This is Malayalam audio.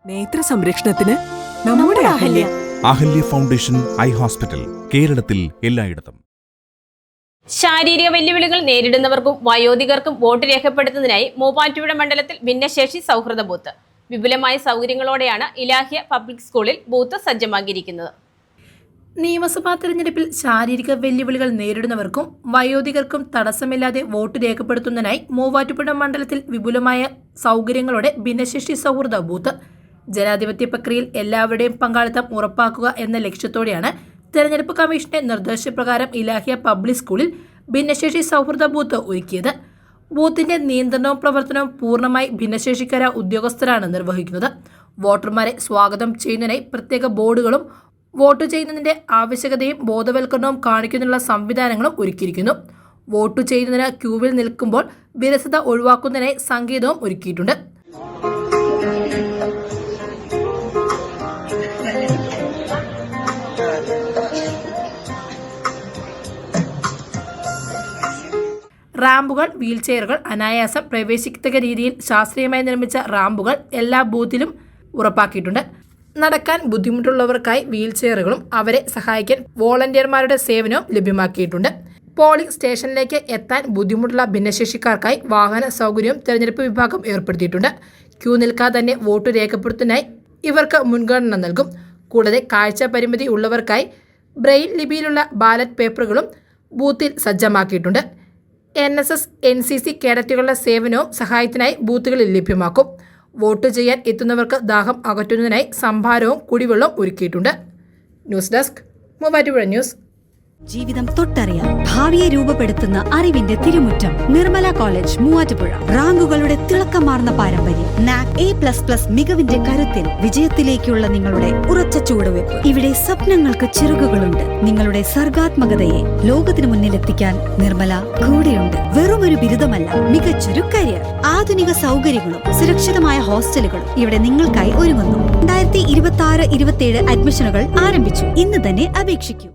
നേത്ര സംരക്ഷണത്തിന് നമ്മുടെ Ahalya. Ahalya foundation eye hospital, കേരളത്തിൽ എല്ലായിടത്തും. ശാരീരിക വെല്ലുവിളികൾ നേരിടുന്നവർക്കും വയോധികർക്കും വോട്ട് രേഖപ്പെടുത്തുന്നതിനായി മൂവാറ്റുപുഴ മണ്ഡലത്തിൽ ഭിന്നശേഷി സൗഹൃദ ബൂത്ത്. വിപുലമായ സൗകര്യങ്ങളോടെയാണ് ഇലാഹിയ പബ്ലിക് സ്കൂളിൽ ബൂത്ത് സജ്ജമാക്കിയിരിക്കുന്നത്. നിയമസഭാ തെരഞ്ഞെടുപ്പിൽ ശാരീരിക വെല്ലുവിളികൾ നേരിടുന്നവർക്കും വയോധികർക്കും തടസ്സമില്ലാതെ വോട്ട് രേഖപ്പെടുത്തുന്നതിനായി മൂവാറ്റുപുഴ മണ്ഡലത്തിൽ വിപുലമായ സൗകര്യങ്ങളോടെ ഭിന്നശേഷി സൗഹൃദ ബൂത്ത്. ജനാധിപത്യ പ്രക്രിയയിൽ എല്ലാവരുടെയും പങ്കാളിത്തം ഉറപ്പാക്കുക എന്ന ലക്ഷ്യത്തോടെയാണ് തെരഞ്ഞെടുപ്പ് കമ്മീഷന്റെ നിർദ്ദേശപ്രകാരം ഇലാഹിയ പബ്ലിക് സ്കൂളിൽ ഭിന്നശേഷി സൗഹൃദ ബൂത്ത് ഒരുക്കിയത്. ബൂത്തിന്റെ നിയന്ത്രണവും പ്രവർത്തനവും പൂർണ്ണമായി ഭിന്നശേഷിക്കാരായ ഉദ്യോഗസ്ഥരാണ് നിർവഹിക്കുന്നത്. വോട്ടർമാരെ സ്വാഗതം ചെയ്യുന്നതിനായി പ്രത്യേക ബോർഡുകളും വോട്ട് ചെയ്യുന്നതിന്റെ ആവശ്യകതയും ബോധവൽക്കരണവും കാണിക്കുന്നതിനുള്ള സംവിധാനങ്ങളും ഒരുക്കിയിരിക്കുന്നു. വോട്ട് ചെയ്യുന്നതിന് ക്യൂവിൽ നിൽക്കുമ്പോൾ വിരസത ഒഴിവാക്കുന്നതിനായി സംഗീതവും ഒരുക്കിയിട്ടുണ്ട്. റാമ്പുകൾ, വീൽചെയറുകൾ അനായാസം പ്രവേശിക്കത്തക്ക രീതിയിൽ ശാസ്ത്രീയമായി നിർമ്മിച്ച റാമ്പുകൾ എല്ലാ ബൂത്തിലും ഉറപ്പാക്കിയിട്ടുണ്ട്. നടക്കാൻ ബുദ്ധിമുട്ടുള്ളവർക്കായി വീൽചെയറുകളും അവരെ സഹായിക്കാൻ വോളണ്ടിയർമാരുടെ സേവനവും ലഭ്യമാക്കിയിട്ടുണ്ട്. പോളിംഗ് സ്റ്റേഷനിലേക്ക് എത്താൻ ബുദ്ധിമുട്ടുള്ള ഭിന്നശേഷിക്കാർക്കായി വാഹന സൗകര്യവും തെരഞ്ഞെടുപ്പ് വിഭാഗം ഏർപ്പെടുത്തിയിട്ടുണ്ട്. ക്യൂ നിൽക്കാതെ തന്നെ വോട്ട് രേഖപ്പെടുത്തുന്നതിനായി ഇവർക്ക് മുൻഗണന നൽകും. കൂടാതെ കാഴ്ച പരിമിതി ഉള്ളവർക്കായി ബ്രെയിൽ ലിപിയിലുള്ള ബാലറ്റ് പേപ്പറുകളും ബൂത്തിൽ സജ്ജമാക്കിയിട്ടുണ്ട്. NSS, NCC കേഡറ്റുകളുടെ സേവനവും സഹായത്തിനായി ബൂത്തുകളിൽ ലഭ്യമാക്കും. വോട്ട് ചെയ്യാൻ എത്തുന്നവർക്ക് ദാഹം അകറ്റുന്നതിനായി സംഭാരവും കുടിവെള്ളവും ഒരുക്കിയിട്ടുണ്ട്. News desk, Muvattupuzha news. ജീവിതം തൊട്ടറിയാം, ഭാവിയെ രൂപപ്പെടുത്തുന്ന അറിവിന്റെ തിരുമുറ്റം നിർമ്മല കോളേജ് മൂവാറ്റുപുഴ. റാങ്കുകളുടെ തിളക്കമാർന്ന പാരമ്പര്യം, NAC A++ മികവിന്റെ കരുത്തിൽ വിജയത്തിലേക്കുള്ള നിങ്ങളുടെ ഉറച്ച ചുവടുവെപ്പ്. ഇവിടെ സ്വപ്നങ്ങൾക്ക് ചിറകുകളുണ്ട്. നിങ്ങളുടെ സർഗാത്മകതയെ ലോകത്തിന് മുന്നിലെത്തിക്കാൻ നിർമ്മല കൂടെയുണ്ട്. വെറുമൊരു ബിരുദമല്ല, മികച്ചൊരു കരിയർ. ആധുനിക സൗകര്യങ്ങളും സുരക്ഷിതമായ ഹോസ്റ്റലുകളും ഇവിടെ നിങ്ങൾക്കായി ഒരുങ്ങുന്നു. 2026-27 അഡ്മിഷനുകൾ ആരംഭിച്ചു. ഇന്ന് തന്നെ അപേക്ഷിക്കൂ.